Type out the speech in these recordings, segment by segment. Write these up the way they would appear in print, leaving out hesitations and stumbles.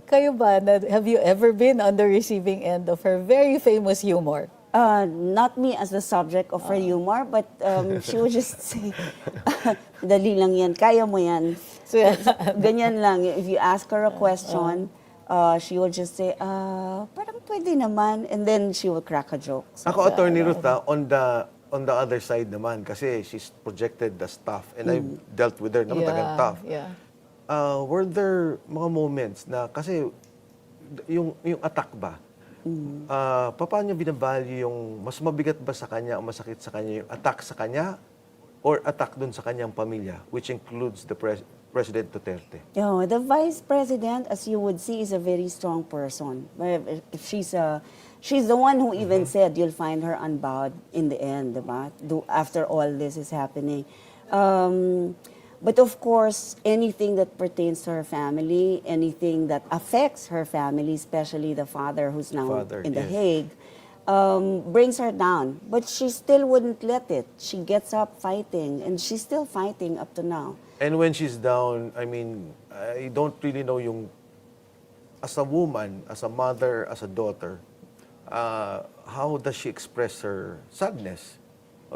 Kayo ba, have you ever been on the receiving end of her very famous humor? Not me as the subject of her humor, but she would just say, dali lang yan, kaya mo yan. So, Ganyan lang. If you ask her a question, she will just say, parang pwede naman. And then she will crack a joke. So, Ako, Attorney Ruth, on the other side naman, kasi she's projected the staff, and I dealt with her naman tagang tough. Yeah. Were there mga moments na, kasi yung attack ba, paano niya binavalue yung, mas mabigat ba sa kanya o masakit sa kanya yung attack sa kanya or attack dun sa kanyang pamilya, which includes the President Duterte? The vice president, as you would see, is a very strong person. She's the one who even said you'll find her unbowed in the end, diba? After all this is happening. But of course, anything that pertains to her family, anything that affects her family, especially the father who's now in The Hague, brings her down. But she still wouldn't let it. She gets up fighting, and she's still fighting up to now. And when she's down, I mean, I don't really know yung, as a woman, as a mother, as a daughter, how does she express her sadness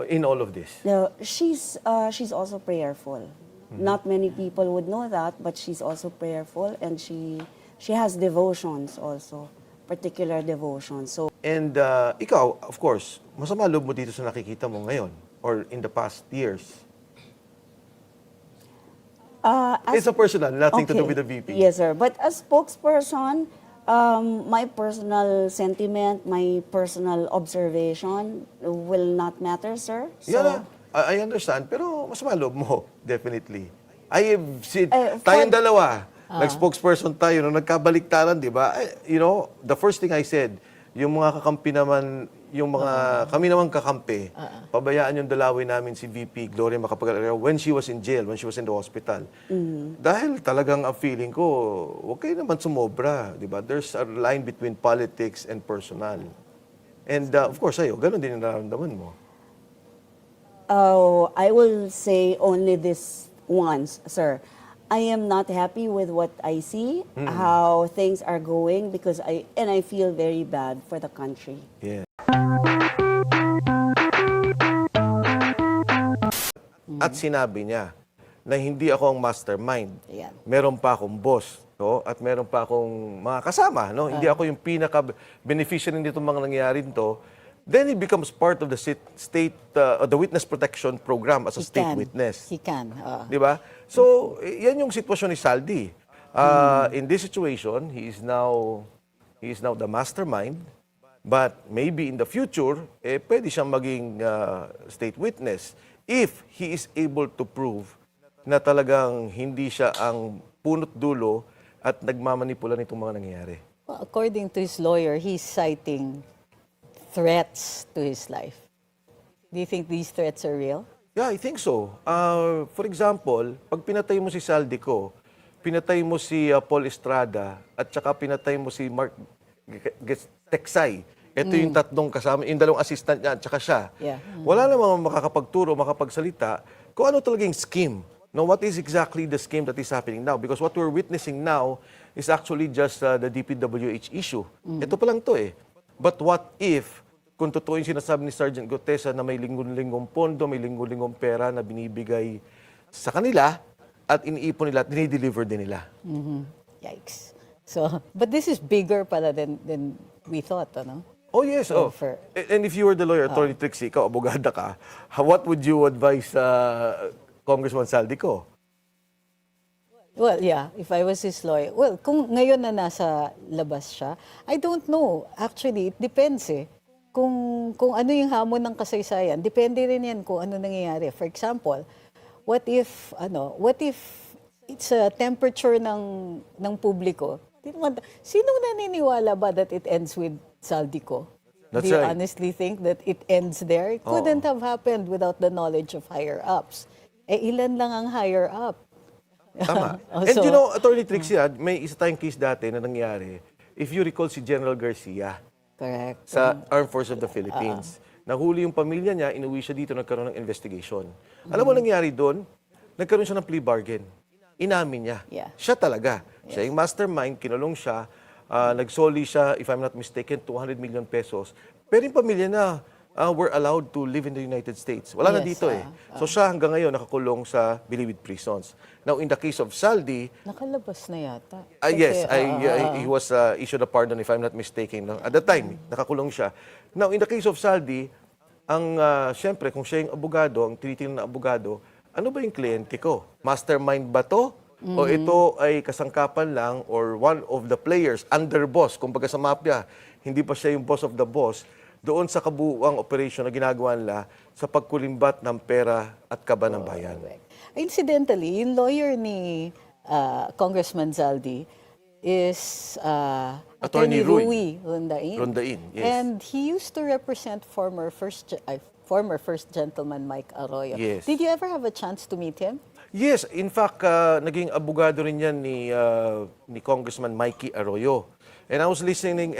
in all of this? No, she's also prayerful. Not many people would know that, but she's also prayerful, and she has devotions also, particular devotions. So. And ikaw, of course, masama loob mo dito sa nakikita mo ngayon or in the past years? It's a personal, nothing to do with the VP. Yes, sir. But as spokesperson, my personal sentiment, my personal observation will not matter, sir. So, Yeah, I understand, pero masama loob mo, definitely. I have seen, for- tayong dalawa, nag-spokesperson tayo, nung nagkabaliktaran, di ba? You know, the first thing I said, yung mga kakampi naman, yung mga, kami naman kakampi, pabayaan yung dalawin namin si VP Gloria Macapagal-Arroyo when she was in jail, when she was in the hospital. Dahil talagang ang feeling ko, huwag kayo naman sumobra, di ba? There's a line between politics and personal. And of course, sa'yo, ganun din yung nararamdaman mo. I will say only this once, sir. I am not happy with what I see, how things are going, because I feel very bad for the country. Yeah. At sinabi niya na hindi ako ang mastermind. Ayan. Meron pa akong boss, no? At meron pa akong mga kasama, no? Hindi ako yung pinaka-beneficiary nitong mga nangyayari nito. Then he becomes part of the the witness protection program as a state witness. He can. Di ba? So, yan yung sitwasyon ni Saldi. In this situation, he is now the mastermind, but maybe in the future, pwede siyang maging state witness if he is able to prove na talagang hindi siya ang punot dulo at nagmamanipula nitong mga nangyayari. Well, according to his lawyer, he's citing threats to his life. Do you think these threats are real? Yeah, I think so. For example, pag pinatay mo si Saldico, pinatay mo si Paul Estrada, at saka pinatay mo si Mark Texay. Ito yung tatlong kasama, yung dalawang assistant niya at saka siya. Yeah. Wala namang makakapagturo, makapagsalita kung ano talagang scheme. No, what is exactly the scheme that is happening now? Because what we're witnessing now is actually just the DPWH issue. Ito pa lang to eh. But what if, kung totoo yung sinasabi ni Sergeant Gutesa na may linggon-linggong pondo, may linggon-linggong pera na binibigay sa kanila at iniipon nila at dinideliver din nila? Yikes. So, but this is bigger pala than we thought, ano? Oh, yes. So, Oh. And if you were the lawyer, Attorney Trixie, ikaw, abogada ka, what would you advise Congressman Saldico? Well, yeah, if I was his lawyer. Well, kung ngayon na nasa labas siya, I don't know. Actually, it depends eh. Kung ano yung hamon ng kasaysayan, depende rin yan kung ano nangyayari. For example, what if it's a temperature ng publiko? Sinong naniniwala ba that it ends with Saldico? That's Do you right. honestly think that it ends there? It couldn't have happened without the knowledge of higher-ups. Ilan lang ang higher-up? Tama. Oh, And so- you know, Attorney Trixie, may isa tayong case dati na nangyari. If you recall si General Garcia Correct. sa Armed Forces of the Philippines. Nahuli yung pamilya niya, inuwi siya dito, nagkaroon ng investigation. Alam mo nangyari doon? Nagkaroon siya ng plea bargain. inamin niya. Yeah. Siya talaga. Siya yung mastermind, kinulong siya, nagsoli siya, if I'm not mistaken, 200 million pesos. Pero yung pamilya na were allowed to live in the United States. Wala na Yes, dito eh. So siya hanggang ngayon nakakulong sa Bilibid prisons. Now, in the case of Saldi, Nakalabas na yata. yes, Kasi, he was issued a pardon, if I'm not mistaken. No? At the time, nakakulong siya. Now, in the case of Saldi, siyempre, kung siya yung abogado, ang tinitingnan na abogado, ano ba yung kliyente ko? Mastermind ba to? O ito ay kasangkapan lang or one of the players, underboss, kumbaga sa mafia, hindi pa siya yung boss of the boss, doon sa kabuuang operation na ginagawa nila sa pagkulimbat ng pera at kaba ng bayan. Incidentally, yung lawyer ni Congressman Zaldi is Attorney Rui Rondain. Rondain, yes. And he used to represent former First Gentleman Mike Arroyo. Yes. Did you ever have a chance to meet him? Yes, in fact, naging abogado rin yan ni Congressman Mikey Arroyo. And I was listening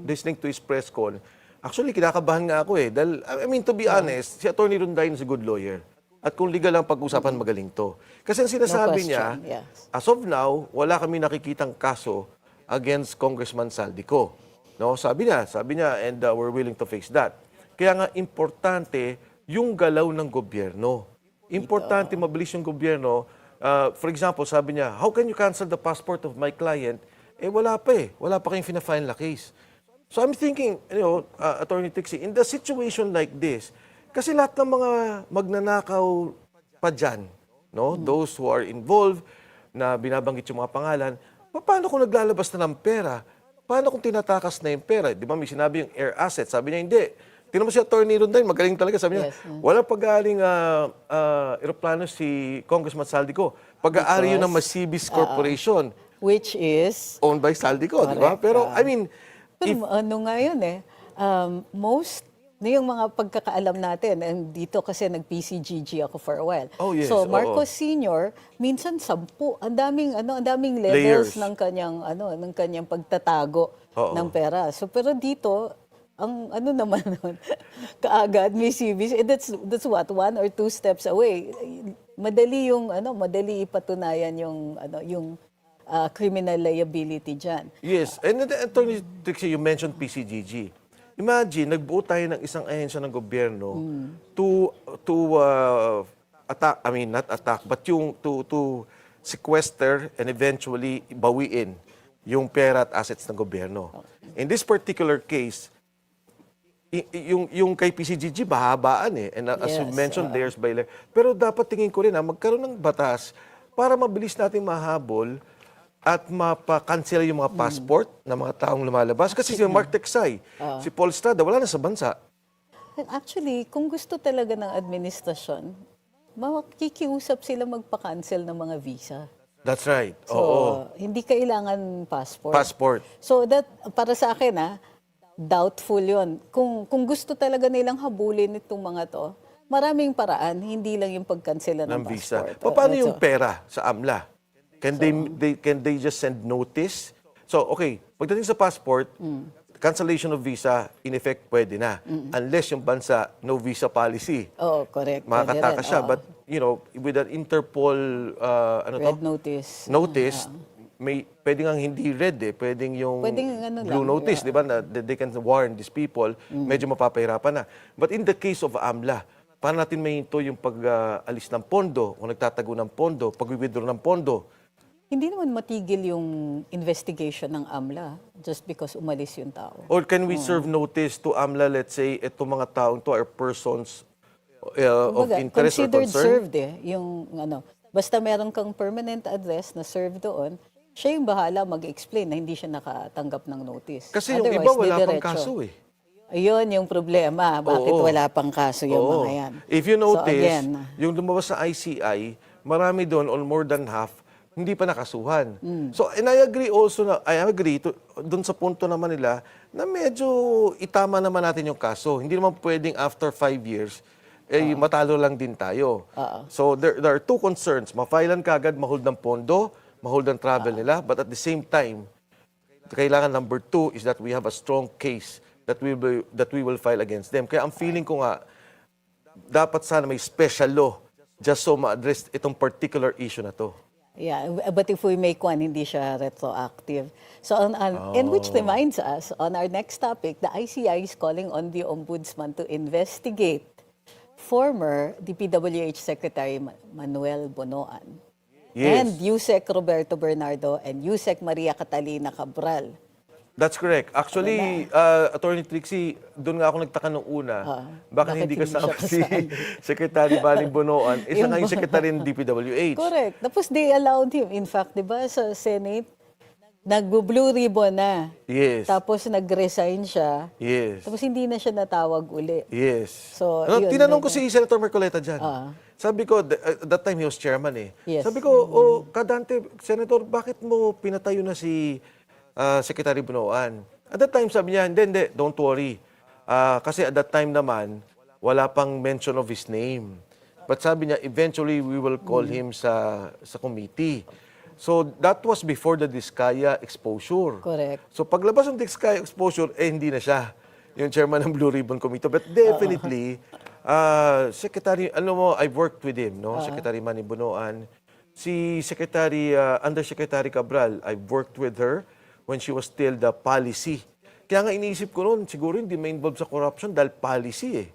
listening to his press call. Actually, kinakabahan nga ako eh. Dahil, I mean, to be honest, si Attorney Rondain is a good lawyer. At kung legal ang pag-usapan, magaling to. Kasi ang sinasabi niya, question, yes. as of now, wala kami nakikitang kaso against Congressman Saldico. No, sabi niya, and we're willing to face that. Kaya nga, importante yung galaw ng gobyerno. Importante mabilis yung gobyerno. For example, sabi niya, how can you cancel the passport of my client? Eh, wala pa eh. Wala pa kayong fina-file na case. So I'm thinking, Attorney Trixie, in the situation like this, kasi lahat ng mga magnanakaw pa dyan, no? Those who are involved, na binabanggit yung mga pangalan, paano kung naglalabas na ng pera? Paano kung tinatakas na yung pera? Di ba may sinabi yung air asset? Sabi niya, hindi. Tingnan mo si Attorney Rondain, magaling talaga. Sabi niya, wala pagaling aeroplano si Congressman Saldico. Pag-aari yun ng Masibis Corporation. Which is... Owned by Saldico, di ba? Correct. Pero, I mean, Pero ano nga yun eh, yung mga pagkakaalam natin, and dito kasi nag-PCGG ako for a while. Oh, yes, So oo. Marcos Sr., minsan 10, ang daming Layers. levels ng kanyang pagtatago Oo. ng pera. So pero dito, ang naman nun, kaagad may CVs, that's what, 1 or 2 steps away. Madali ipatunayan yung criminal liability diyan. yes. And then, Attorney Trixie, you mentioned PCGG. Imagine, nagbuo tayo ng isang ahensya ng gobyerno to attack, I mean, not attack, but to sequester and eventually bawiin yung pera at assets ng gobyerno. In this particular case, yung kay PCGG, bahabaan eh. And as you Yes, mentioned, layers by layer. Pero dapat tingin ko rin, magkaroon ng batas para mabilis natin mahabol at mapa-cancel yung mga passport ng mga taong lumalabas. Kasi si Mark Teksay, si Paul Estrada, wala na sa bansa. Actually, kung gusto talaga ng administrasyon, makikiusap sila magpa-cancel ng mga visa. That's right. So, Oo. hindi kailangan passport. Passport. So, para sa akin, doubtful yun. Kung gusto talaga nilang habulin itong mga to, maraming paraan, hindi lang yung pagkansela ng Ng visa. passport. Paano yung pera sa AMLA? Can they just send notice? So, okay, pagdating sa passport, cancellation of visa, in effect, pwede na. Unless yung bansa, no visa policy. Oo, correct. Makakataka siya. Oo. But, with an Interpol, Red notice. notice, pwedeng ang hindi red eh. Pwedeng yung Pwedeng blue notice, di ba? Na they can warn these people. Medyo mapapahirapan na. But in the case of AMLA, paano natin mahinto yung pag-alis ng pondo, kung nagtatago ng pondo, pag-withdraw ng pondo? Hindi naman matigil yung investigation ng AMLA just because umalis yung tao. Or can we serve notice to AMLA, let's say, itong mga taong to are persons of Kumbaga, interest or considered concern? served yung basta meron kang permanent address na served doon, siya yung bahala mag-explain na hindi siya nakatanggap ng notice. Kasi yung Otherwise, iba wala pang didiretso. kaso eh. Ayun yung problema. Bakit Oo. wala pang kaso yung Oo. mga yan? If you So, notice, again, yung lumabas sa ICI, marami doon, or more than half, hindi pa nakasuhan. So, and I agree doon sa punto naman nila na medyo itama naman natin yung kaso. Hindi naman pwedeng after 5 years, matalo lang din tayo. So, there are two concerns. Ma-filean ka agad, ma-hold ng pondo, ma-hold ng travel nila, but at the same time, kailangan number 2 is that we have a strong case that we will file against them. Kaya ang feeling ko nga, dapat sana may special law just so ma-address itong particular issue na to. Yeah, but if we make one, hindi siya retroactive. So, and which reminds us, on our next topic, the ICI is calling on the Ombudsman to investigate former DPWH Secretary Manuel Bonoan Yes. and Yusek Roberto Bernardo and Yusek Maria Catalina Cabral. That's correct. Actually, Attorney Trixie, doon nga ako nagtaka nung una. Bakit hindi kasama siya si Secretary Manny Bonoan? Isa nga yung Secretary ng DPWH. Correct. Tapos they allowed him. In fact, di ba, sa Senate, nag-blue ribbon na. Yes. Tapos nag-resign siya. Yes. Tapos hindi na siya natawag uli. Yes. So, Ano, yun, tinanong ko medyo- si Senator Mercoleta dyan. Sabi ko, that time he was chairman eh. Yes. Sabi ko, Kadante, Senator, bakit mo pinatayo na si Secretary Bonoan? At that time, sabi niya, hindi, don't worry. Kasi at that time naman, wala pang mention of his name. But sabi niya, eventually, we will call him sa committee. So, that was before the Diskaya exposure. Correct. So, paglabas ng Diskaya exposure, hindi na siya yung chairman ng Blue Ribbon Committee. But definitely, Secretary, I've worked with him, no? Secretary Manny Bonoan. Si Secretary, Undersecretary Cabral, I've worked with her when she was still the policy. Kaya nga iniisip ko noon, siguro hindi ma-involve sa corruption dahil policy eh.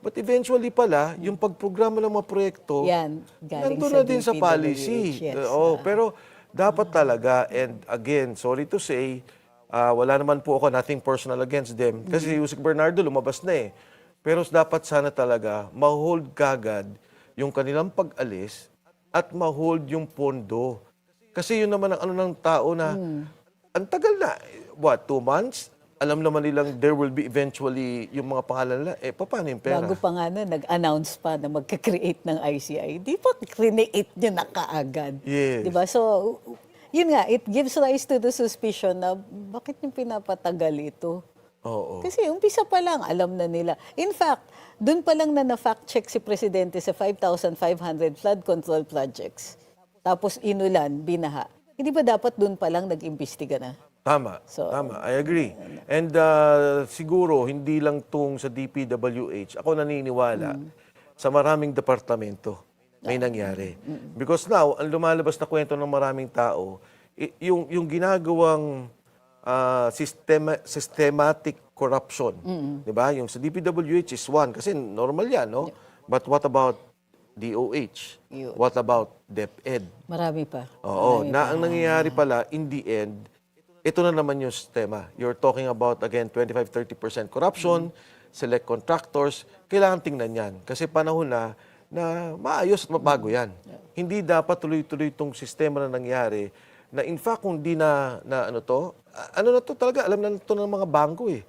But eventually pala, yung pagprograma ng mga proyekto, Yan, galing nandun sa na din sa DPWH, policy. yes. Pero dapat talaga, and again, sorry to say, wala naman po ako, nothing personal against them. Kasi Yusek Bernardo lumabas na eh. Pero dapat sana talaga, ma-hold kagad yung kanilang pag-alis at ma-hold yung pondo. Kasi yun naman ang ng tao na, ang tagal na, 2 months? Alam naman nilang there will be eventually yung mga pangalan nila, paano yung pera? Bago pa nga na, nag-announce pa na magka-create ng ICI. Di ba create nyo na kaagad? Yes. Di ba? So, yun nga, it gives rise to the suspicion na bakit yung pinapatagal ito? Oo. Kasi umpisa pa lang, alam na nila. In fact, dun pa lang na na-fact check si Presidente sa 5,500 flood control projects. Tapos inulan, binaha. Hindi ba dapat dun pa lang nag-imbestiga na? Tama, So, tama. I agree. And siguro, hindi lang tong sa DPWH, ako naniniwala sa maraming departamento may nangyari. Because now, ang lumalabas na kwento ng maraming tao, yung ginagawang systematic corruption, di ba? Yung sa DPWH is one, kasi normal yan, no? But what about DOH? Yun. What about DepEd? Marami pa. Oo, na ang nangyayari pala, in the end, ito na naman yung sistema. You're talking about, again, 25-30% corruption, select contractors, kailangan tingnan yan. Kasi panahon na maayos at mabago yan. Hindi dapat tuloy-tuloy itong sistema na nangyari, na in fact, kung di na ano na to talaga, alam na to ng mga bangko eh.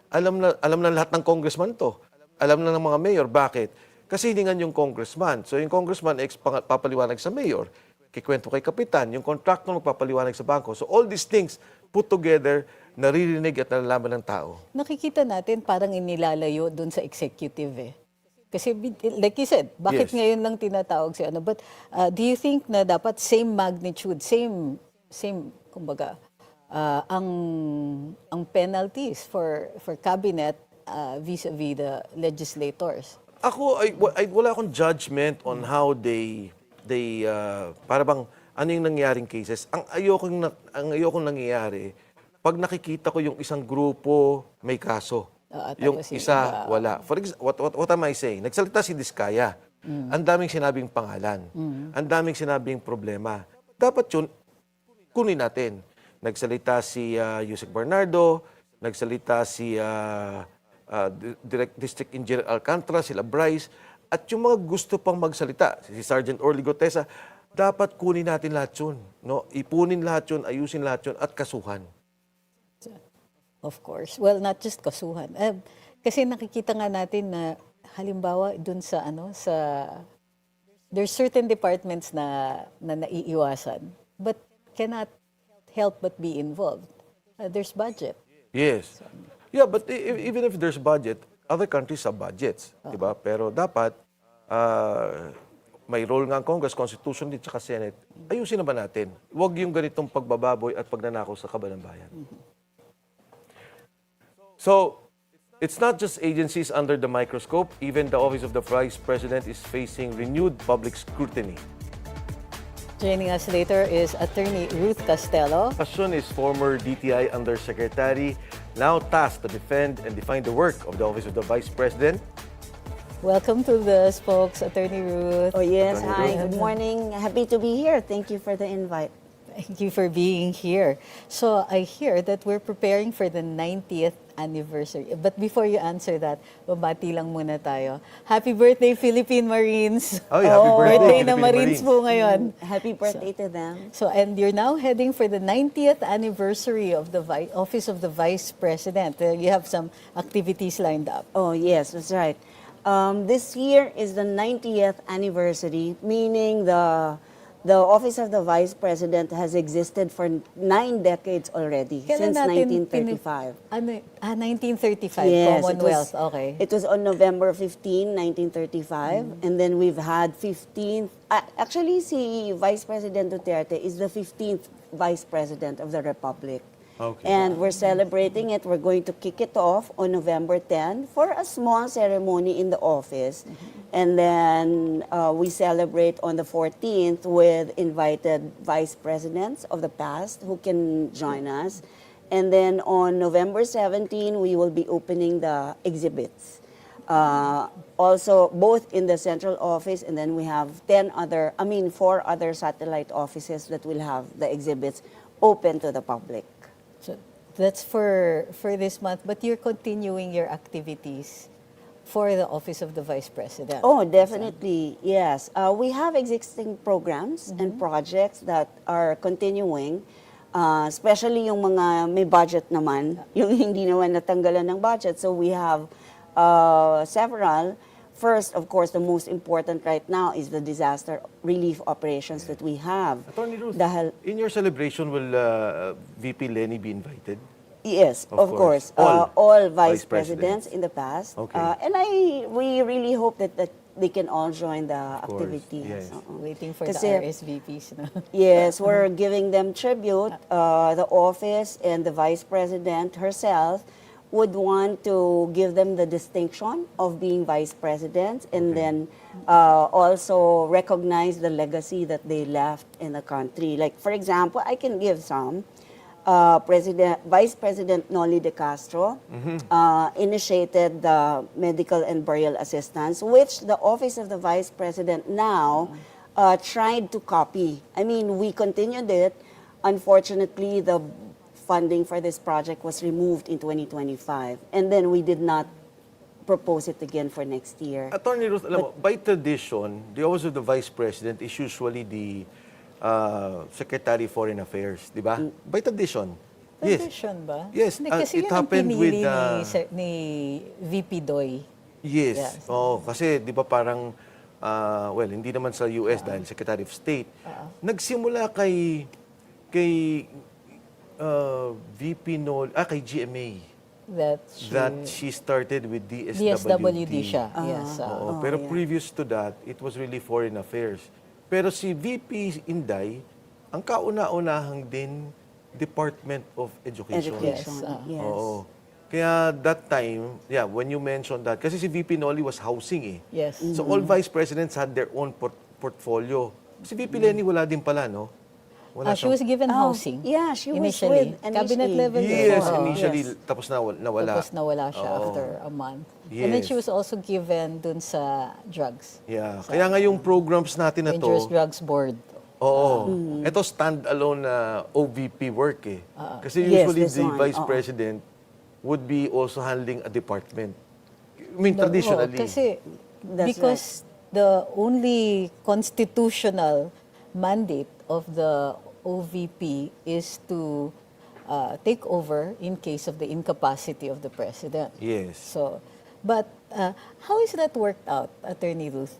Alam na lahat ng congressman to. Alam na ng mga mayor. Bakit? Kasi hiningan yung congressman. So yung congressman, papaliwanag sa mayor. Kikwento kay kapitan. Yung contractor magpapaliwanag sa bangko. So all these things put together, naririnig at nalalaman ng tao. Nakikita natin parang inilalayo dun sa executive eh. Kasi like you said, bakit Yes. ngayon lang tinatawag si ano? But do you think na dapat same magnitude, same kumbaga, ang penalties for cabinet vis-a-vis the legislators? Ako, wala akong judgment on how they para bang ano yung nangyaring cases. Ang ayokong nangyayari, pag nakikita ko yung isang grupo may kaso, yung tapos isa wala. For example, what am I saying? Nagsalita si Diskaya. Ang daming sinabing pangalan. Ang daming sinabing problema. Dapat yun, kunin natin. Nagsalita si Yusek Bernardo, nagsalita si District Engineer Alcantara, sila Bryce, at yung mga gusto pang magsalita, si Sergeant Orly Gotesa, dapat kunin natin lahat yun. No? Ipunin lahat yun, ayusin lahat yun, at kasuhan. Of course. Well, not just kasuhan. Kasi nakikita nga natin na halimbawa dun sa there's certain departments na naiiwasan but cannot help but be involved. There's budget. Yes. Yeah, but even if there's budget, other countries have budgets, di ba? Pero dapat may role nga ang Congress, Constitution din, tsaka Senate. Ayusin naman natin. Huwag yung ganitong pagbababoy at pagnanakaw sa kaban ng bayan. So, it's not just agencies under the microscope. Even the Office of the Vice President is facing renewed public scrutiny. Joining us later is Attorney Ruth Castello. Pasun is former DTI Undersecretary, now tasked to defend and define the work of the Office of the Vice President. Welcome to the Spokes, Attorney Ruth. Oh yes, Attorney hi, good morning. Happy to be here. Thank you for the invite. Thank you for being here. So I hear that we're preparing for the 90th anniversary. But before you answer that, babati lang muna tayo. Happy birthday, Philippine Marines! Oh, happy birthday, Birthday ng Philippine Marines Marines. po ngayon. Happy birthday to them. So, and you're now heading for the 90th anniversary of the Office of the Vice President. You have some activities lined up. Oh yes, that's right. This year is the 90th anniversary, meaning the Office of the Vice President has existed for 9 decades already, Kailan since natin 1935. 1935, Yes, Commonwealth. Okay. It was on November 15, 1935, and then we've had 15. Actually, si Vice President Duterte is the 15th Vice President of the Republic. Okay. And we're celebrating it. We're going to kick it off on November 10 for a small ceremony in the office. And then we celebrate on the 14th with invited vice presidents of the past who can join us. And then on November 17, we will be opening the exhibits. Also, both in the central office, and then we have 4 other satellite offices that will have the exhibits open to the public. So that's for this month, but you're continuing your activities for the Office of the Vice President. Oh, definitely, yes. We have existing programs and projects that are continuing, especially yung mga may budget naman, yung hindi naman natanggalan ng budget. So we have several. First, of course, the most important right now is the disaster relief operations that we have. Attorney Ruth, Dahil, in your celebration, will VP Lenny be invited? yes, Of of course. course. All vice Vice presidents. presidents in the past. Okay. And we really hope that they can all join the course, activities. yes. Oo. Waiting for Kasi- the RSVPs. No? Yes, we're giving them tribute. The office and the vice president herself would want to give them the distinction of being vice president, and then also recognize the legacy that they left in the country. Like, for example, I can give some. Vice President Noli de Castro initiated the medical and burial assistance, which the Office of the Vice President now tried to copy. I mean, we continued it. Unfortunately, the funding for this project was removed in 2025, and then we did not propose it again for next year. Attorney Ruth, alam mo, by tradition, the Office of the Vice President is usually the Secretary of Foreign Affairs, di ba? By tradition. Yes. Tradition ba? Yes, Hindi, it kasi yun ang happened pinili with, ni VP Doy. Yes. Yes. Oh, kasi 'di ba parang well, hindi naman sa US dahil Secretary of State. Nagsimula kay VP kay GMA that she started with DSWD siya. Yes. Oo, Oh, pero yeah. previous to that, it was really foreign affairs. Pero si VP Inday, ang kauna-unahang din Department of Education. Education, Yes, yes. Oo. Kaya that time, yeah, when you mentioned that, kasi si VP Noli was housing eh. Yes. So all vice presidents had their own portfolio. Si VP Lenny wala din pala, no? Wala She was given Oh, housing. yeah, she was initially. with Cabinet initially. level. Yes, before. initially, yes. tapos nawala. Tapos nawala siya Oo. after a month. And then Yes. she was also given dun sa drugs. Yeah. Kaya nga yung programs natin na Dangerous to, Drugs Board. oo. Ito stand-alone na OVP work eh. Kasi Yes, usually this the one, vice oo. president would be also handling a department. I mean, No, traditionally. kasi That's because the only constitutional mandate of the OVP is to take over in case of the incapacity of the president. Yes. So, but how is that worked out, Attorney Ruth?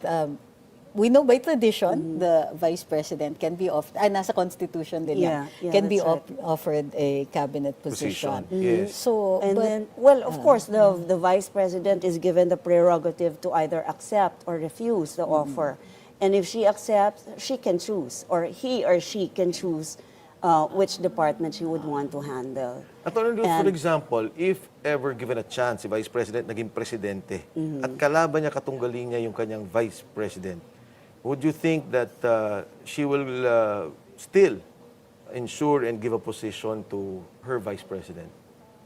We know by tradition, the vice president can be nasa constitution din yan, Yeah, can be that's offered a cabinet position. Yes. So, And but, then, well, of course, the vice president is given the prerogative to either accept or refuse the offer. And if she accepts, she can choose, or he or she can choose which department she would want to handle. Attorney Ruth, for And- example, if ever given a chance, si Vice President naging presidente, at kalaban niya, katunggali niya yung kanyang Vice President, would you think that she will still ensure and give a position to her vice president?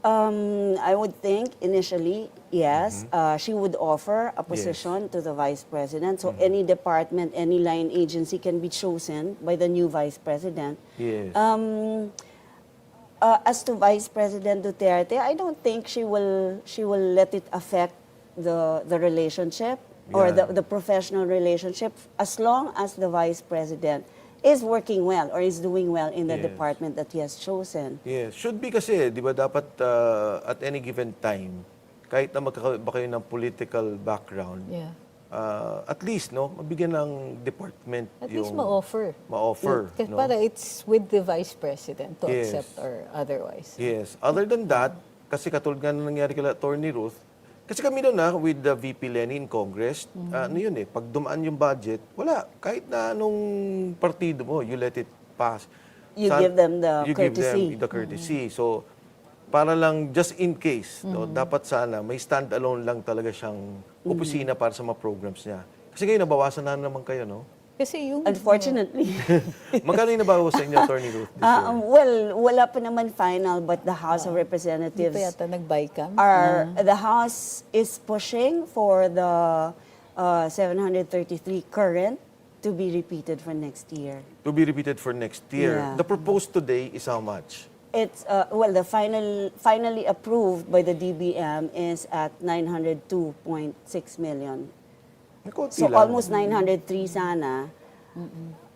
I would think initially, yes, she would offer a position to the vice president. So any department, any line agency can be chosen by the new vice president. Yes. As to Vice President Duterte, I don't think she will let it affect the relationship or Yeah. the professional relationship, as long as the vice president is working well or is doing well in the Yes. department that he has chosen. Yes, should be kasi, di ba, dapat at any given time, kahit na magkakaiba kayo ng political background, Yeah. at least, no, mabigyan ng department At least yung ma-offer. ma-offer, Kasi no? para it's with the vice president to Yes. accept or otherwise. Yes. Other than that, kasi katulad nga na nangyari kila Attorney Ruth, kasi kami doon with the VP Lenny in Congress, ano yun pag dumaan yung budget, wala. Kahit na anong partido mo, you let it pass. You give them the you courtesy. give them the courtesy. So, para lang, just in case, no, dapat sana, may stand-alone lang talaga siyang opisina para sa mga programs niya. Kasi ngayon, nabawasan na naman kayo, no? Kasi yung... Unfortunately. Magkano yung nabawas sa inyo, Attorney Ruth, this year? Well, wala pa naman final, but the House of Hindi Representatives pa yata nag-bycam. the House is pushing for the 733 current to be repeated for next year. To be repeated for next year. Yeah. The proposed today is how much? It's well, the finally approved by the DBM is at 902.6 million. Konti So lang. almost 903 sana.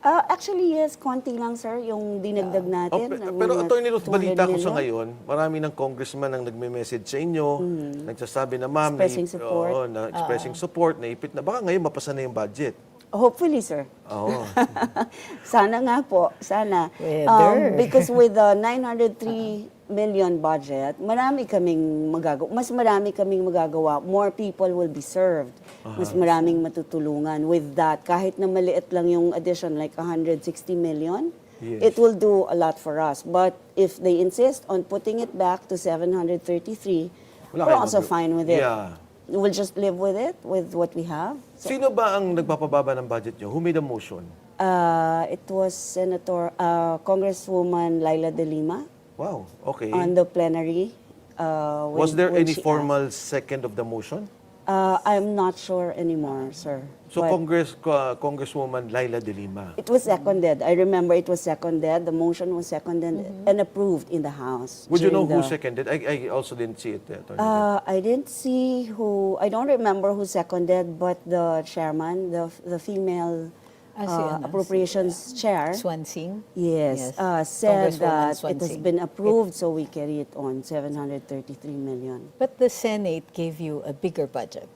Actually, yes, konti lang, sir, yung dinagdag natin. Pero mga Attorney Ruth, 200 balita ko sa million. ngayon, marami ng congressman ang nagme-message sa inyo, nagsasabi na ma'am, Expressing support. expressing support, naipit na. Baka ngayon mapasa na yung budget. Hopefully, sir. Oo. Sana nga po, sana. Whether. Because with the 903 million budget, marami kaming magagawa. Mas marami kaming magagawa. More people will be served. Mas maraming matutulungan with that. Kahit na maliit lang yung addition, like 160 million, Yes. it will do a lot for us. But if they insist on putting it back to 733, Wala we're kayong also fine with it. Yeah. We'll just live with it, with what we have. Sino ba ang nagpapababa ng budget nyo? Who made a motion? It was Congresswoman Laila De Lima Wow, okay. on the plenary. Was there any she formal second of the motion? I'm not sure anymore, sir. So But Congresswoman Laila De Lima. it was seconded. I remember it was seconded. The motion was seconded and approved in the House. Would you know during who the- seconded? I also didn't see it. Attorney Ruth. I didn't see who. I don't remember who seconded, but the chairman, the female Si ano, appropriations chair. Swansing. Yes, Yes. said Congresswoman that it has Swansing. been approved, so we carry it on 733 million. But the Senate gave you a bigger budget.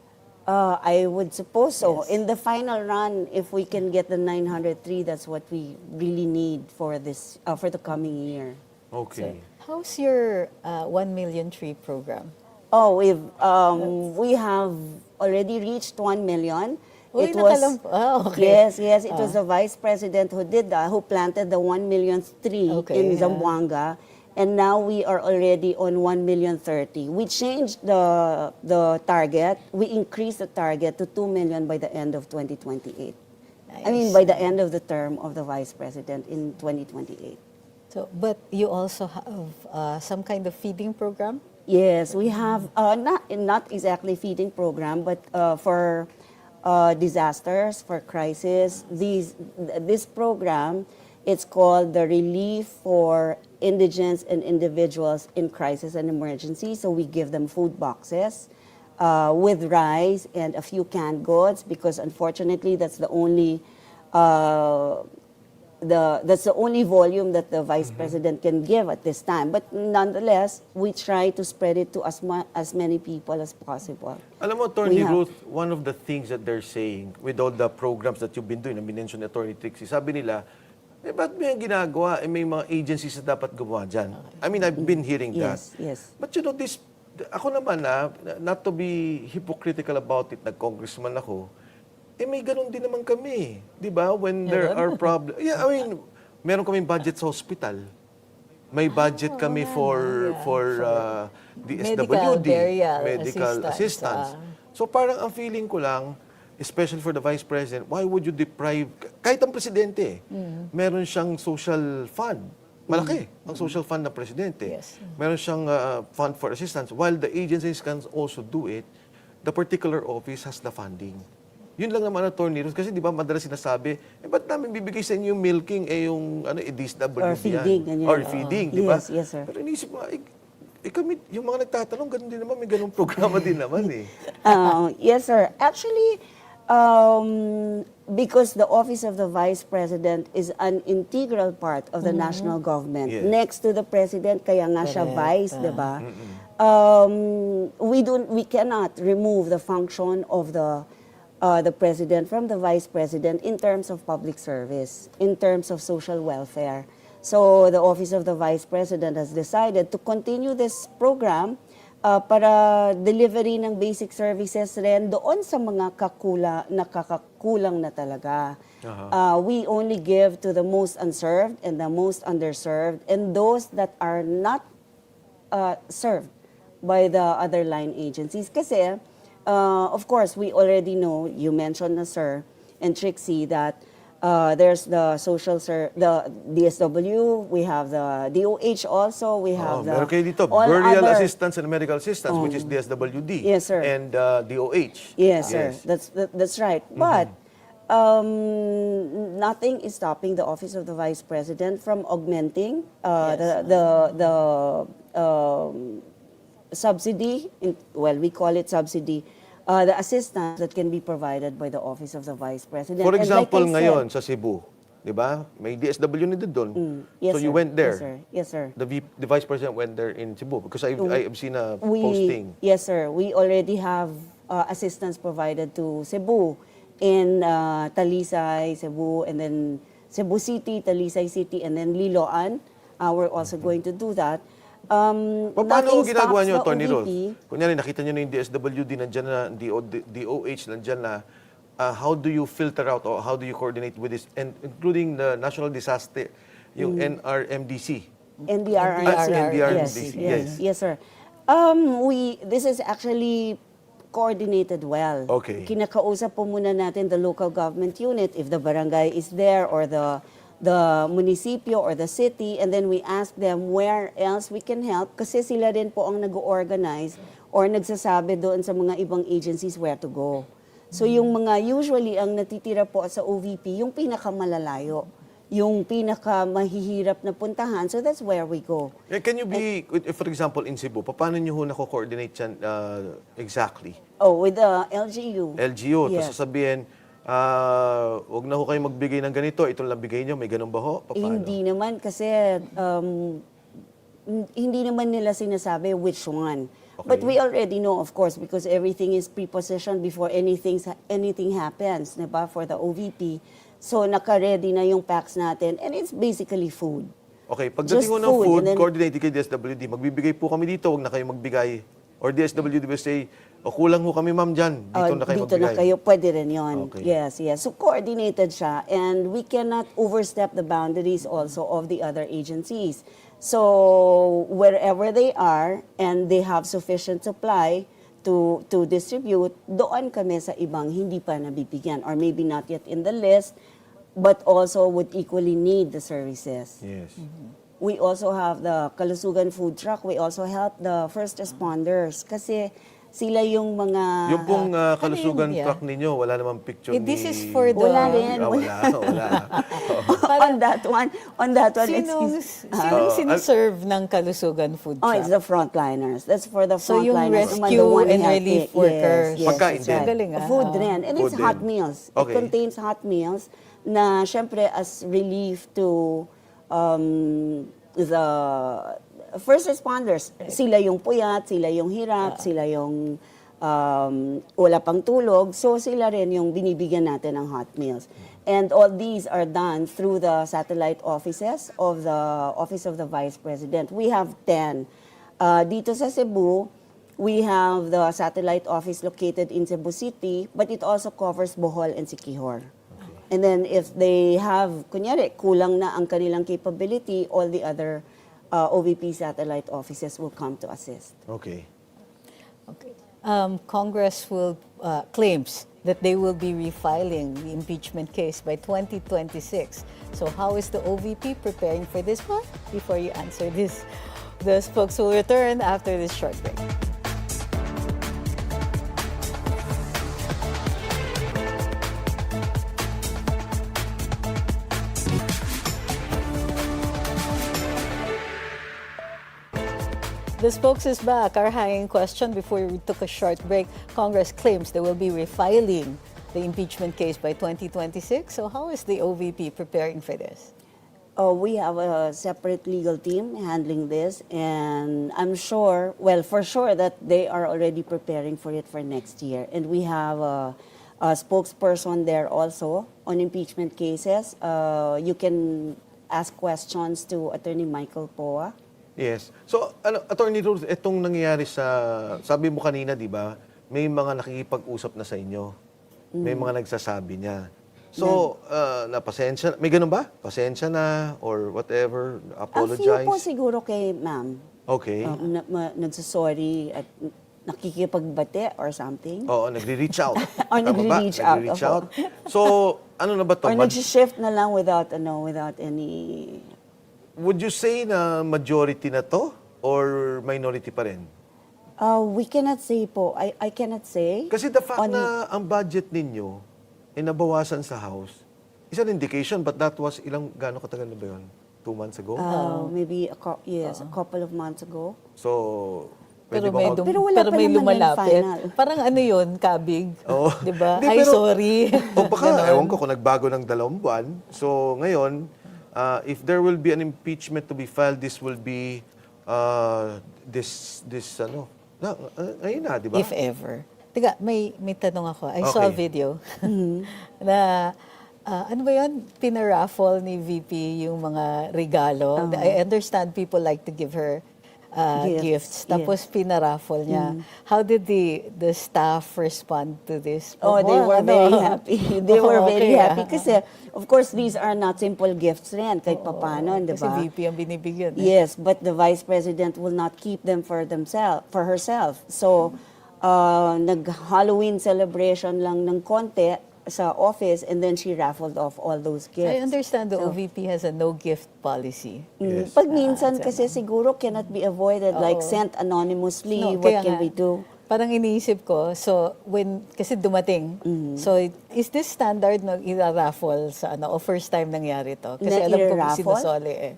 I would suppose so. Yes. In the final run, if we can get the 903, that's what we really need for this for the coming year. Okay. How's your 1 million tree program? Oh, we have already reached 1 million. Uy, okay. Yes, it was the vice president who did that, who planted the 1 millionth tree Okay, in yeah. Zamboanga. And now we are already on 1,030,000. We changed the target. We increased the target to 2 million by the end of 2028. I mean, Nice. by the end of the term of the vice president in 2028. So, but you also have some kind of feeding program? Yes, we have not exactly feeding program, but for disasters, for crisis. This program, it's called the Relief for Indigents and Individuals in Crisis and Emergency. So we give them food boxes with rice and a few canned goods, because unfortunately that's the only volume that the vice president can give at this time. But nonetheless, we try to spread it to as many people as possible. Alam mo, Attorney We have- Ruth, one of the things that they're saying with all the programs that you've been doing, na minention ni Attorney Trixie, sabi nila, ba't may ginagawa? May mga agencies na dapat gumawa dyan. I mean, I've been hearing that. Yes. But you know, ako naman not to be hypocritical about it, nag-congressman ako, may ganun din naman kami. Di ba? When there are problems. Yeah, I mean, meron kaming budget sa hospital. May budget kami for the Medical SWD, burial medical assistance, assistance. So parang ang feeling ko lang, especially for the Vice President, why would you deprive, kahit ang Presidente, meron siyang social fund. Malaki ang social fund ng Presidente. Yes. Meron siyang fund for assistance. While the agencies can also do it, the particular office has the funding. Yun lang naman ang Attorney Ruth. Kasi di ba madalas sinasabi, ba't namin bibigay sa inyo yung milking, yung DSWD Or feeding, yan. ganyan. Or feeding, di ba? Yes, yes, sir. Pero inisip mo, kami, yung mga nagtatanong, ganun din naman, may ganung programa din naman eh. Yes, sir. Actually, because the office of the Vice President is an integral part of the national government. Yes. Next to the President, kaya nga siya Correct. Vice, di ba? We cannot remove the function of the President from the Vice President in terms of public service, in terms of social welfare. So the Office of the Vice President has decided to continue this program para delivery ng basic services rin doon sa mga nakakakulang na talaga. We only give to the most unserved and the most underserved and those that are not served by the other line agencies. Kasi, of course, we already know, you mentioned na sir and Trixie, that there's the the DSW, we have the DOH also, we have the Meron kayo dito, all burial other- assistance and medical assistance, which is DSWD. Yes, sir. And DOH. Yes, sir. That's right. But nothing is stopping the Office of the Vice President from augmenting the subsidy. We call it subsidy. The assistance that can be provided by the Office of the Vice President. For And example, like I ngayon said- sa Cebu, di ba? May DSWD doon. Yes, So you sir. went there. Yes, sir. Yes, sir. The Vice President went there in Cebu because I've seen a posting. Yes, sir. We already have assistance provided to Cebu in Talisay, Cebu, and then Cebu City, Talisay City, and then Liloan. We're also going to do that. Paano Nothing ginagawa stops nyo, the Attorney Ruth? OVP. Kunyari, nakita nyo na yung DSWD nandyan na, DOH nandyan na. How do you filter out or how do you coordinate with this, and including the National Disaster, yung NRMDC? NDRRMC. NDRRMC, Yes, yes, sir. This is actually coordinated well. Okay. Kinakausap po muna natin the local government unit if the barangay is there or the munisipyo or the city, and then we ask them where else we can help kasi sila din po ang nag-organize or nagsasabi doon sa mga ibang agencies where to go. So yung mga usually ang natitira po sa OVP, yung pinakamalalayo, yung pinakamahihirap na puntahan, so that's where we go. Can you be, for example, in Cebu, paano nyo ho nako-coordinate yan exactly? Oh, with the LGU. LGU, Yes. tapos sasabihin, wag na ho kayo magbigay ng ganito, ito lang bigay nyo, may ganun ba ho? Paano? Hindi naman kasi hindi naman nila sinasabi which one. Okay. But we already know, of course, because everything is pre-positioned before anything happens, diba, for the OVP. So, naka-ready na yung packs natin, and it's basically food. Okay, pagdating Just ho ng food, food, and then- coordinated kay DSWD, magbibigay po kami dito, wag na kayo magbigay. Or DSWD will say, kulang ho kami ma'am dyan, dito na kayo Dito magbigay. na kayo, pwede rin yun. Okay. Yes, yes. So, coordinated siya, and we cannot overstep the boundaries also of the other agencies. So, wherever they are, and they have sufficient supply to distribute, doon kami sa ibang hindi pa nabibigyan, or maybe not yet in the list, but also would equally need the services. Yes. We also have the Kalusugan food truck. We also help the first responders kasi sila yung mga... Yung pong kalusugan yun? Yeah. truck ninyo, wala namang picture This ni... is for the... Wala rin. Wala. on that one, Sinong it's siniserve ng kalusugan food truck? it's the frontliners. That's for the So yung frontliners. rescue the one and helping. relief workers. Yes, Pagkain that's din. right. Galing, ah. Food rin. And Food it's hot din. meals. Okay. It contains hot meals na syempre as relief to the first responders. Sila yung puyat, sila yung hirap, sila yung wala pang tulog. So sila rin yung binibigyan natin ng hot meals. And all these are done through the satellite offices of the Office of the Vice President. We have 10. Dito sa Cebu, we have the satellite office located in Cebu City, but it also covers Bohol and Siquijor. And then if they have, kunyari, kulang na ang kanilang capability, all the other OVP satellite offices will come to assist. Okay. Okay. Congress will claims that they will be refiling the impeachment case by 2026. So how is the OVP preparing for this one? Before you answer this, the spokes will return after this short break. The spokes is back. Our hanging question before we took a short break. Congress claims they will be refiling the impeachment case by 2026. So how is the OVP preparing for this? We have a separate legal team handling this, and I'm sure, well, for sure that they are already preparing for it for next year. And we have a spokesperson there also on impeachment cases. You can ask questions to Attorney Michael Poa. Yes. So, Attorney Ruth, itong nangyayari sabi mo kanina, di ba, may mga nakikipag-usap na sa inyo. May mga nagsasabi niya. So, napasensya, may ganun ba? Pasensya na or whatever, A apologize? few po siguro kay ma'am. Okay. Nagsasorry at nakikipagbate or something. Oo, nagre-reach out. Or Tama ba? nagre-reach out, Nagre-reach opo. out. So, ano na ba to? Or nag-shift na lang without any... Would you say na majority na to or minority pa rin? We cannot say po. I cannot say. Kasi the fact on- na ang budget ninyo ay nabawasan sa House is an indication, but that was gaano katagal na ba yun? 2 months ago? Maybe a couple of months ago. So, Pero pwede ba may, mag- Pero wala pero pa may naman yung lumalapit. final. Parang ano yun, kabig. Oo. Di ba? Hindi, Ay, pero- sorry. O baka, Ganon. ewan ko kung nagbago ng 2 buwan. So, ngayon, if there will be an impeachment to be filed, this will be ngayon na, di ba? If ever. Tiga, may tanong ako. I saw a Okay. video na, ano ba yun? Pinaraffle ni VP yung mga regalo. I understand people like to give her gifts. Gifts, Tapos pinaraffle niya. How did the staff respond to this? Oh, they were Ano? very happy. They were very Okay, happy kasi, of course, these are not simple gifts rin, kahit papano, di Kasi ba? VP ang binibigyan. Yes, but the Vice President will not keep them for herself. So, nag-Halloween celebration lang ng konti sa office and then she raffled off all those gifts. I understand the So, OVP has a no-gift policy. Yes. Pag minsan kasi siguro cannot be avoided, like sent anonymously, No, what kaya can nga, we do? Parang iniisip ko, so kasi dumating, so is this standard na ira-raffle sa o first time nangyari to? Kasi Na alam ko kung i-raffle? sinasoli eh.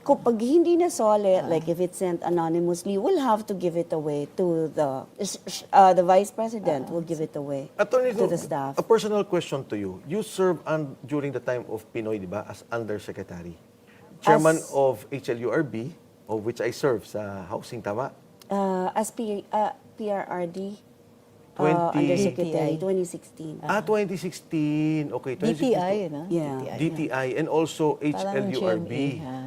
Kapag hindi nasoli, like if it's sent anonymously, we'll have to give it away to the Vice President will give it away Attorney to Ruth, the staff. a personal question to you. You served during the time of Pinoy, di ba, as Undersecretary. Chairman As- of HLURB, of which I serve sa housing, tama? As PRRD, 20 Undersecretary, DTI. 2016. 2016. Okay, 2016. DTI, no? Yeah. DTI and also Parang HLURB. GMA, ha?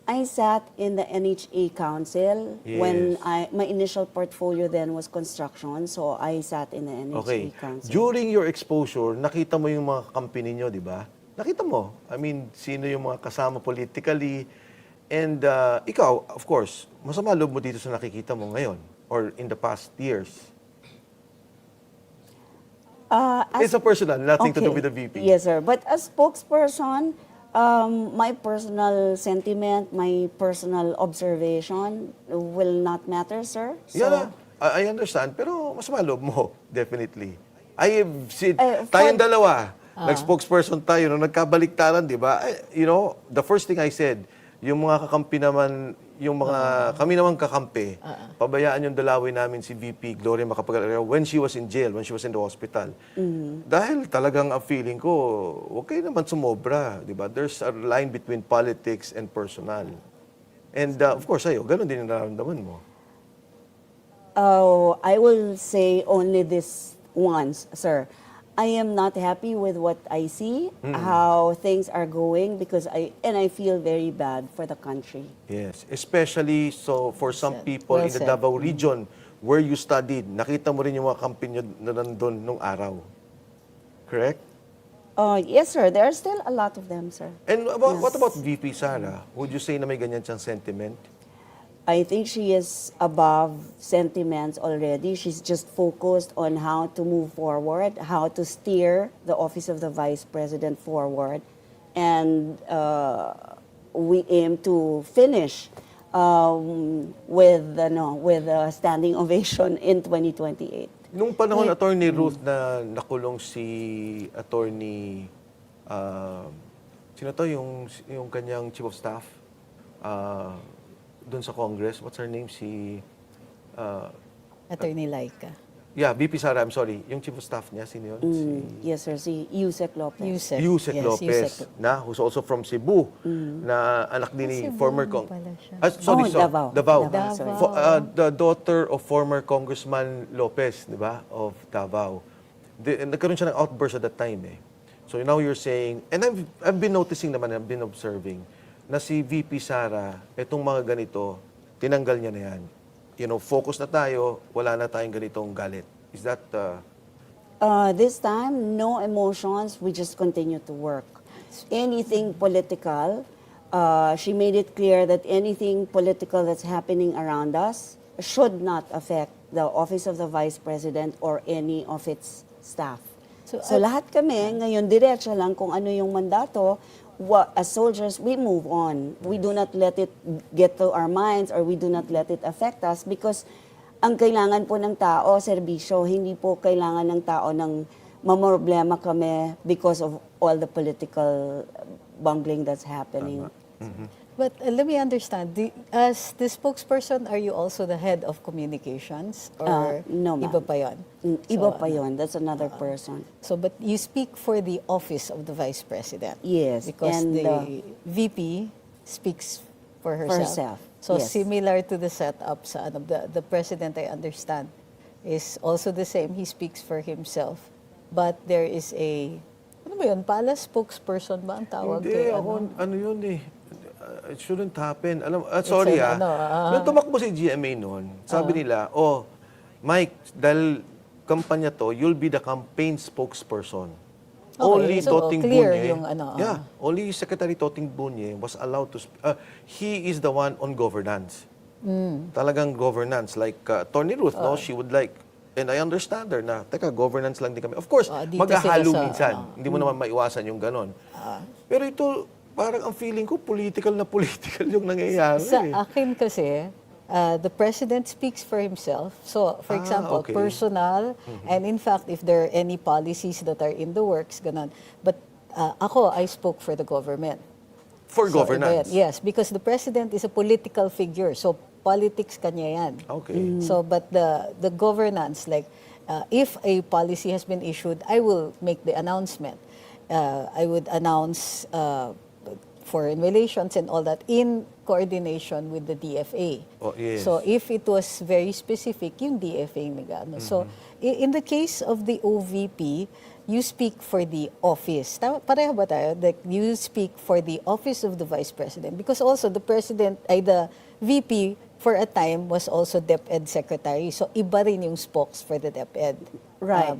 I sat in the NHA Council when Yes. my initial portfolio then was construction, so I sat in the NHA Okay. Council. During your exposure, nakita mo yung mga kampi ninyo, di ba? Nakita mo. I mean, sino yung mga kasama politically. And ikaw, of course, masama loob mo dito sa nakikita mo ngayon or in the past years. It's a personal, nothing to do with the VP. Yes, sir. But as spokesperson, my personal sentiment, my personal observation will not matter, sir. So, Yeah, I understand. Pero masama loob mo, definitely. I have seen, for- tayong dalawa, nag-spokesperson tayo, nung nagkabaliktaran, di ba? The first thing I said, yung mga kakampi naman, kami naman kakampi, pabayaan yung dalawin namin si VP Gloria Macapagal-Arroyo when she was in jail, when she was in the hospital. Dahil talagang ang feeling ko, huwag kayo naman sumobra, di ba? There's a line between politics and personal. And of course, sa'yo, ganun din yung nararamdaman mo. I will say only this once, sir. I am not happy with what I see, how things are going, because I feel very bad for the country. Yes, especially so for some people Well in the said. Davao region where you studied, nakita mo rin yung mga kampi nyo na nandun nung araw. Correct? Yes, sir. There are still a lot of them, sir. And what about VP Sara? Would you say na may ganyan siyang sentiment? I think she is above sentiments already. She's just focused on how to move forward, how to steer the office of the vice president forward. And we aim to finish with a standing ovation in 2028. Nung panahon, Attorney Ruth, na nakulong si Attorney, sino to, yung kanyang chief of staff, doon sa Congress, what's her name? Attorney Laika. Yeah, VP Sara, I'm sorry. Yung chief of staff niya, sino yun? Yes, sir. Si Yusek Lopez. Yusek. Yusek Yes, Lopez, who's also from Cebu, na anak din ni Cebu former pala siya. Davao. Davao. Sorry. The daughter of former Congressman Lopez, di ba, of Davao. Nagkaroon siya ng outburst at that time eh. So now you're saying, and I've been noticing naman, I've been observing, na si VP Sara, itong mga ganito, tinanggal niya na yan. Focus na tayo, wala na tayong ganitong galit. Is that... This time, no emotions. We just continue to work. Anything political, she made it clear that anything political that's happening around us should not affect the office of the vice president or any of its staff. So lahat kami, ngayon, diretso lang kung ano yung mandato. As soldiers, we move on. We do not let it get to our minds or we do not let it affect us because ang kailangan po ng tao, serbisyo, hindi po kailangan ng tao ng mamroblema kami because of all the political bungling that's happening. But let me understand, as the spokesperson, are you also the head of communications? Or No, ma'am. iba pa yun? Iba So, pa yun. That's another person. So, but you speak for the office of the vice president? Yes, Because and, the VP speaks for herself. herself, So, yes. similar to the setup sa the president, I understand, is also the same. He speaks for himself. But there is ano ba yun? Palace spokesperson ba ang tawag? Hindi, kay ano yun eh. It shouldn't happen. Sorry Nung tumakbo si GMA noon, sabi nila, Mike, dahil kampanya to, you'll be the campaign spokesperson. Okay, Only so Toting clear Bunye, yung only Secretary Toting Bunye was allowed to he is the one on governance. Talagang governance. Like Attorney Ruth, she would like, and I understand her na, teka, governance lang din kami. Of course, Dito maghahalo sila sa, minsan. Hindi mo naman maiwasan yung ganon. Pero ito, parang ang feeling ko, political na political yung nangyayari. Sa akin kasi, the president speaks for himself. So, for example, okay. personal, and in fact, if there are any policies that are in the works, ganon. But ako, I spoke for the government. For So, governance. iba yan. Yes, because the president is a political figure. So, politics kanya yan. Okay. So, but the governance, like, if a policy has been issued, I will make the announcement. I would announce foreign relations and all that in coordination with the DFA. Oh, yes. So if it was very specific, yung DFA nag-ano. So in the case of the OVP, you speak for the office. Tama, pareho ba tayo? Like you speak for the office of the Vice President because also the President, the VP for a time was also DepEd Secretary. So iba rin yung spokes for the DepEd. Right.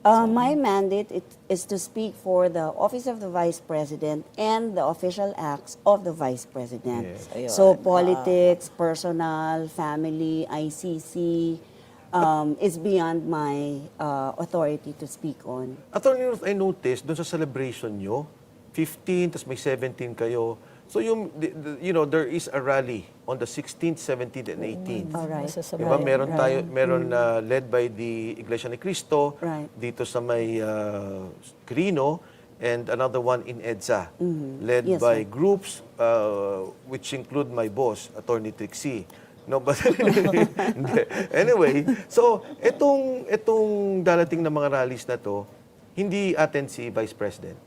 My mandate is to speak for the Office of the Vice President and the official acts of the Vice President. Yes. Ayun. So politics, personal, family, ICC is beyond my authority to speak on. Attorney Ruth, I noticed, doon sa celebration nyo, 15, tapos may 17 kayo. So there is a rally on the 16th, 17th, and 18th. All right. Diba? Meron led by the Iglesia ni Cristo Right. dito sa may Quirino and another one in EDSA led Yes, by sir. groups which include my boss, Attorney Trixie. No, but hindi. Anyway, so itong darating na mga rallies na to, hindi attend si Vice President.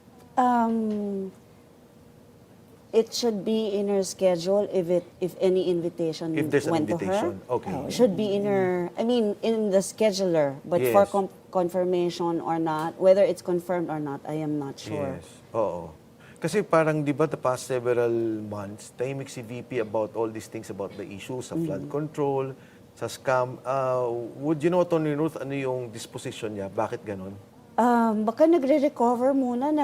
It should be in her schedule if any invitation If there's an went invitation. to her. Okay. Should be in her, in the scheduler. But for Yes. confirmation or not, whether it's confirmed or not, I am not sure. Yes. Oo. Kasi parang, di ba, the past several months, tahimik si VP about all these things about the issues sa flood control, sa scam. Would you know, Attorney Ruth, ano yung disposition niya? Bakit ganon? Baka nagre-recover muna,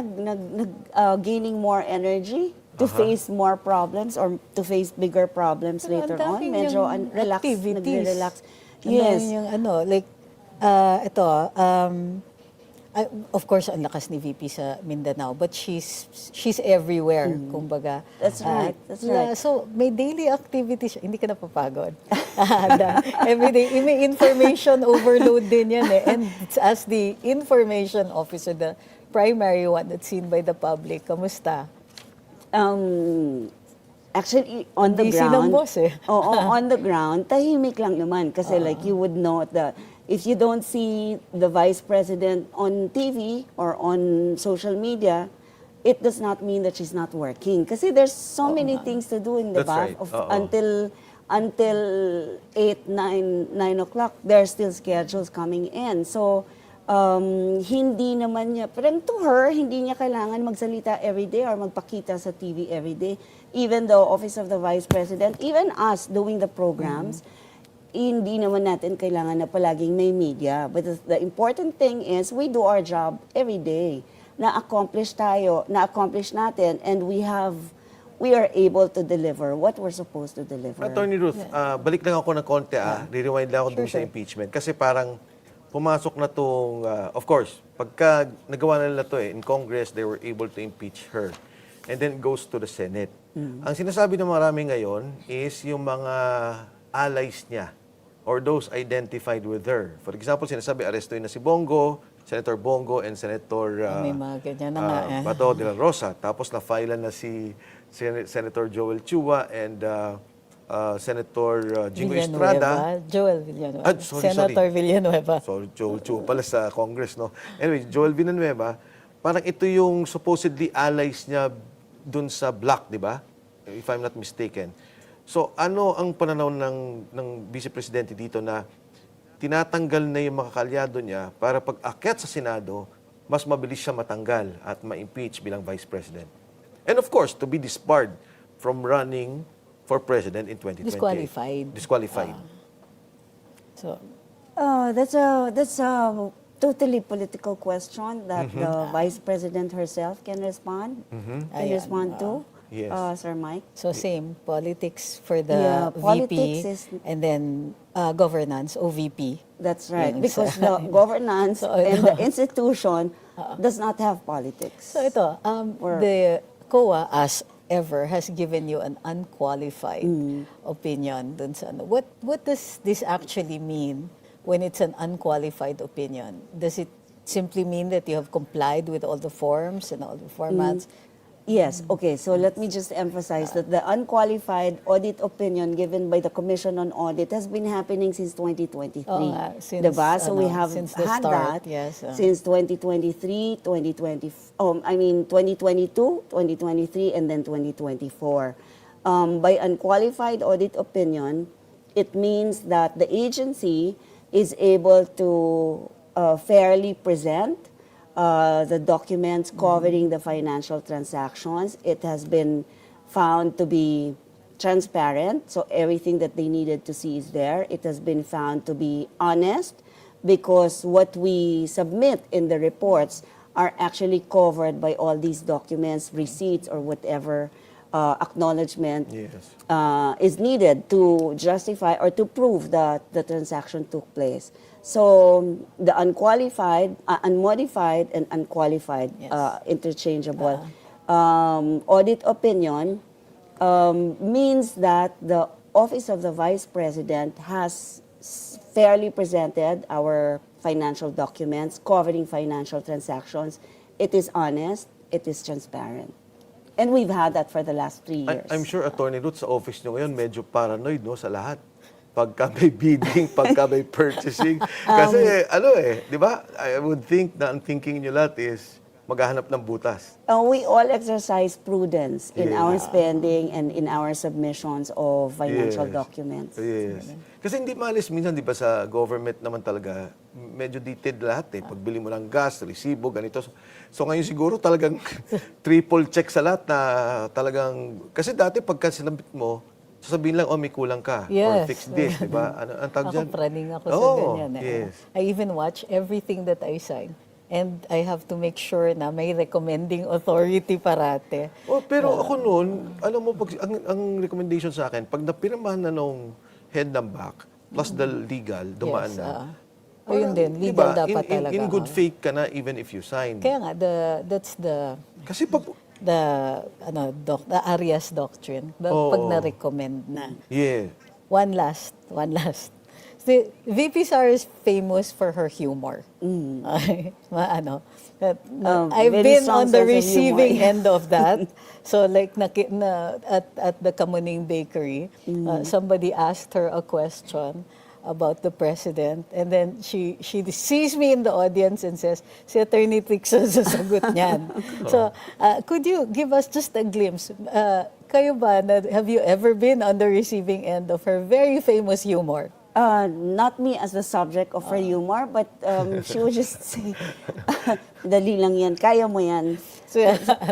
gaining more energy to face more problems or to face bigger problems Pero later ang on. daming Medyo yung relax, activities. nagre-relax. Ang Yes. daming yung like, ito, of course, ang lakas ni VP sa Mindanao, but she's everywhere, kumbaga. That's right, that's right. So, may daily activities siya. Hindi ka napapagod. Everyday, may information overload din yan eh. And as the information officer, the primary one that's seen by the public, kamusta? Actually, on the Busy ground, ng boss eh. Oo, on the ground, tahimik lang naman. Kasi like you would know that if you don't see the Vice President on TV or on social media, it does not mean that she's not working. Kasi there's so many things to do in the That's right. Oo. Until 8, 9 o'clock, there are still schedules coming in. So, hindi naman niya, parang to her, hindi niya kailangan magsalita every day or magpakita sa TV every day. Even though Office of the Vice President, even us doing the programs, hindi naman natin kailangan na palaging may media. But the important thing is, we do our job every day. Na-accomplish natin, and we are able to deliver what we're supposed to deliver. Attorney Ruth, balik lang ako ng konti, re-rewind lang ako dun sa impeachment. Kasi parang pumasok na tong, of course, pagka nagawa na nila to in Congress, they were able to impeach her. And then it goes to the Senate. Ang sinasabi ng marami ngayon is yung mga allies niya or those identified with her. For example, sinasabi, arestuin na si Bongo, Senator Bongo and Senator May mga ganyan na nga eh. Bato de la Rosa. Tapos na-file na si Senator Joel Chua and Senator Jingo Estrada. Joel Villanueva. sorry. Senator Villanueva. So, Joel Chua pala sa Congress, no? Anyway, Joel Villanueva, parang ito yung supposedly allies niya dun sa bloc, di ba? If I'm not mistaken. So, ano ang pananaw ng Vice Presidente dito na tinatanggal na yung mga kalyado niya para pag akyat sa Senado, mas mabilis siya matanggal at ma-impeach bilang Vice President? And of course, to be disbarred from running for President in 2028. Disqualified. So, That's a totally political question that the Vice President herself can respond. Can Ayan. respond to. Yes. Sir Mike. so same, politics for the Yeah, VP, politics is- and then governance, OVP. That's right. Yun, Because so- the governance So, and ito. the institution does not have politics. So ito, the COA, as ever, has given you an unqualified opinion dun sa ano. What does this actually mean when it's an unqualified opinion? Does it simply mean that you have complied with all the forms and all the formats? Yes, okay. So let me just emphasize that the unqualified audit opinion given by the Commission on Audit has been happening since 2023. Oo nga, since, diba? So we ano, have since the had start, that yes, since 2023, 2020, 2022, 2023, and then 2024. By unqualified audit opinion, it means that the agency is able to fairly present the documents covering the financial transactions. It has been found to be transparent, so everything that they needed to see is there. It has been found to be honest because what we submit in the reports are actually covered by all these documents, receipts, or whatever acknowledgement Yes. is needed to justify or to prove that the transaction took place. So the unqualified, unmodified, and unqualified, Yes. interchangeable audit opinion means that the Office of the Vice President has fairly presented our financial documents covering financial transactions. It is honest, it is transparent. And we've had that for the last 3 years. I'm sure, Attorney Ruth, sa office nyo ngayon, medyo paranoid, no, sa lahat. Pagka may bidding, pagka may purchasing. Kasi, di ba? I would think na ang thinking nyo lahat is maghahanap ng butas. We all exercise prudence in Yes. our spending and in our submissions of financial Yes. documents. Yes. Kasi hindi maalis minsan, di ba, sa government naman talaga, medyo detailed lahat eh. Pagbili mo ng gas, resibo, ganito. So ngayon siguro talagang triple check sa lahat na talagang, kasi dati pagka sinabit mo, sasabihin lang, may kulang ka. Or Yes. fix this, di ba? Ang tawag Ako dyan? praning ako sa Oo, ganyan. Eh. yes. I even watch everything that I sign. And I have to make sure na may recommending authority parate. Oh, pero ako noon, alam mo, ang recommendation sa akin, pag napirmahan na nung head ng back, plus the legal, dumaan Yes, na. Ayun din, Di legal ba, dapat talaga. in good faith ka na even if you sign. Kaya nga, that's Kasi pag, the Arias doctrine. Pag na-recommend na. yeah. One last. The VP Sara is famous for her humor. Ay, I've very been strong on the sense of receiving humor. end of that. So like at the Kamuning Bakery, somebody asked her a question about the president, and then she sees me in the audience and says, si Attorney Trixon sasagot niyan. So could you give us just a glimpse? Kayo ba, have you ever been on the receiving end of her very famous humor? Not me as the subject of her humor, but she would just say, dali lang yan, kaya mo yan. So,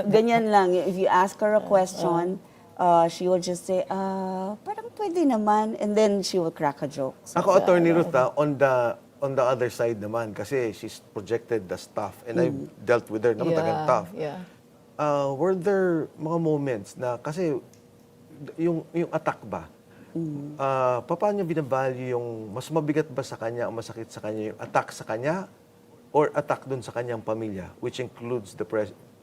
Ganyan lang. If you ask her a question, she will just say, parang pwede naman. And then she will crack a joke. So, Ako, Attorney Ruth, on the other side naman, kasi she's projected the stuff, and I've dealt with her naman, tagang tough. Yeah. Were there mga moments na, kasi yung attack ba, paano niya binavalue yung mas mabigat ba sa kanya o masakit sa kanya yung attack sa kanya or attack dun sa kanyang pamilya, which includes the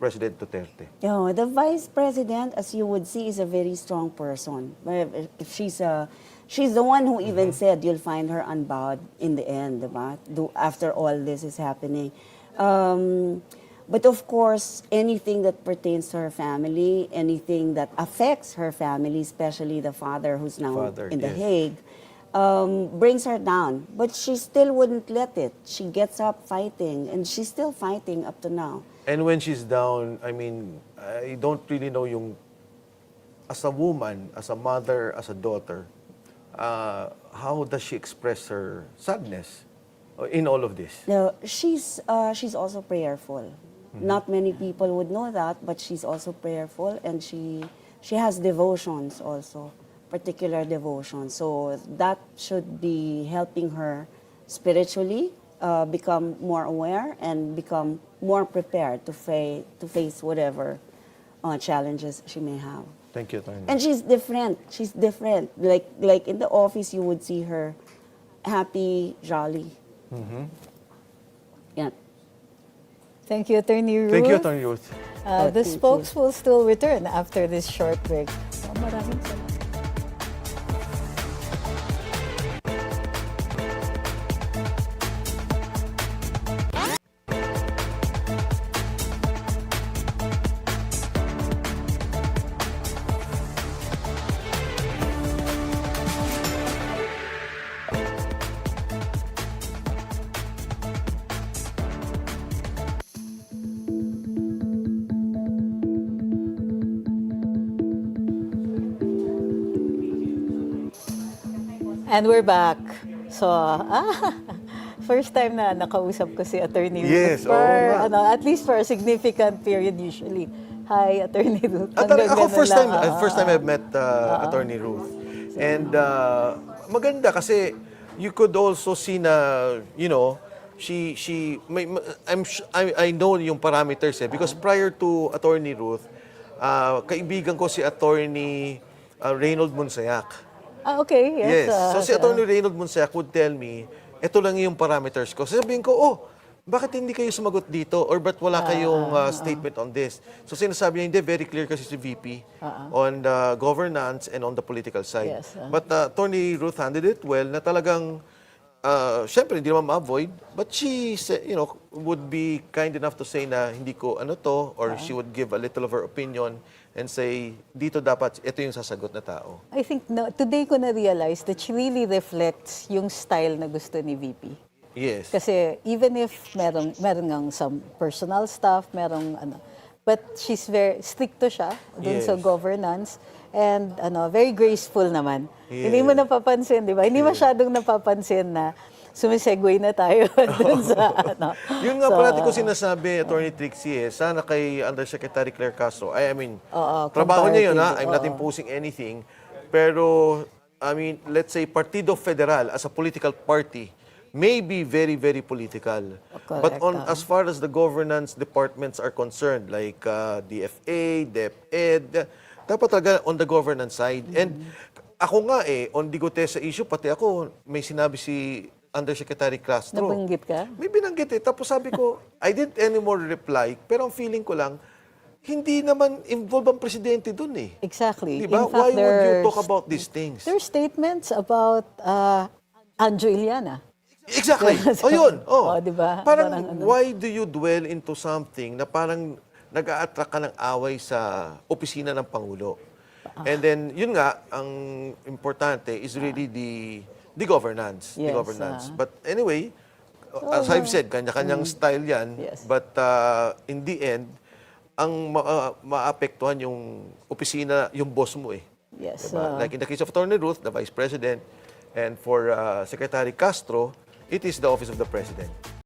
President Duterte? the vice president, as you would see, is a very strong person. If she's the one who even said you'll find her unbowed in the end, diba? After all this is happening. But of course, anything that pertains to her family, anything that affects her family, especially the father who's now in The Hague, brings her down. But she still wouldn't let it. She gets up fighting, and she's still fighting up to now. And when she's down, I mean, I don't really know as a woman, as a mother, as a daughter, how does she express her sadness in all of this? No, she's also prayerful. Not many people would know that, but she's also prayerful, and she has devotions also, particular devotions. So that should be helping her spiritually become more aware and become more prepared to face whatever challenges she may have. Thank you, Attorney. And she's different. She's different. Like in the office, you would see her happy, jolly. Yeah. Thank you, Attorney Ruth. Thank you, Attorney Ruth. The spokes will still return after this short break. Maraming salamat. And we're back. So, first time na nakausap ko si Attorney Yes, Ruth. oo nga. At least for a significant period usually. Hi, Attorney Ruth. Ako Hanggang first ganun time, lang. first time I've met Attorney Ruth. And maganda kasi you could also see na, you know, I know yung parameters because prior to Attorney Ruth, kaibigan ko si Attorney Reynold Monsayak. Okay, yes. Yes. So si Attorney Reynold Monsac would tell me, ito lang yung parameters ko. Sasabihin ko, bakit hindi kayo sumagot dito? Or ba't wala kayong statement on this? So sinasabi niya, hindi, very clear kasi si VP on the governance and on the political side. Yes, But Attorney Ruth handled it well na talagang, syempre, hindi naman ma-avoid. But she, would be kind enough to say na hindi ko ano to, or she would give a little of her opinion and say, dito dapat, ito yung sasagot na tao. I think today ko na-realize that she really reflects yung style na gusto ni VP. Yes. Kasi even if meron ngang some personal stuff, but she's very stricto siya dun sa Yes. governance, and very graceful naman. Yes. Hindi mo napapansin, di ba? Hindi masyadong napapansin na sumisegue na tayo dun sa Yun nga parati ko sinasabi, Attorney Trixie, sana kay Undersecretary Claire Castro. I mean, trabaho niya yun, ha? I'm not imposing anything. Pero, I mean, let's say, Partido Federal as a political party, may be very, very political. But as far as the governance departments are concerned, like DFA, DepEd, dapat talaga on the governance side. And ako nga on the Gutesa issue, pati ako, may sinabi si Undersecretary Castro. Nabanggit ka? May binanggit Tapos sabi ko, I didn't anymore reply, pero ang feeling ko lang, hindi naman involved ang presidente dun Exactly. Diba? In fact, Why would you there's- talk about these things? There are statements about Anjo Iliana. Exactly. Yun. Diba? Parang, Parang ano. why do you dwell into something na parang nag-a-attract ka ng away sa opisina ng Pangulo? And then, yun nga, ang importante is really the governance. The Yes, governance. But anyway, as I've said, kanya-kanyang style yan. Yes. But in the end, ang maapektuhan yung opisina, yung boss mo Yes. Diba? Like in the case of Attorney Ruth, the Vice President, and for Secretary Castro, it is the Office of the President.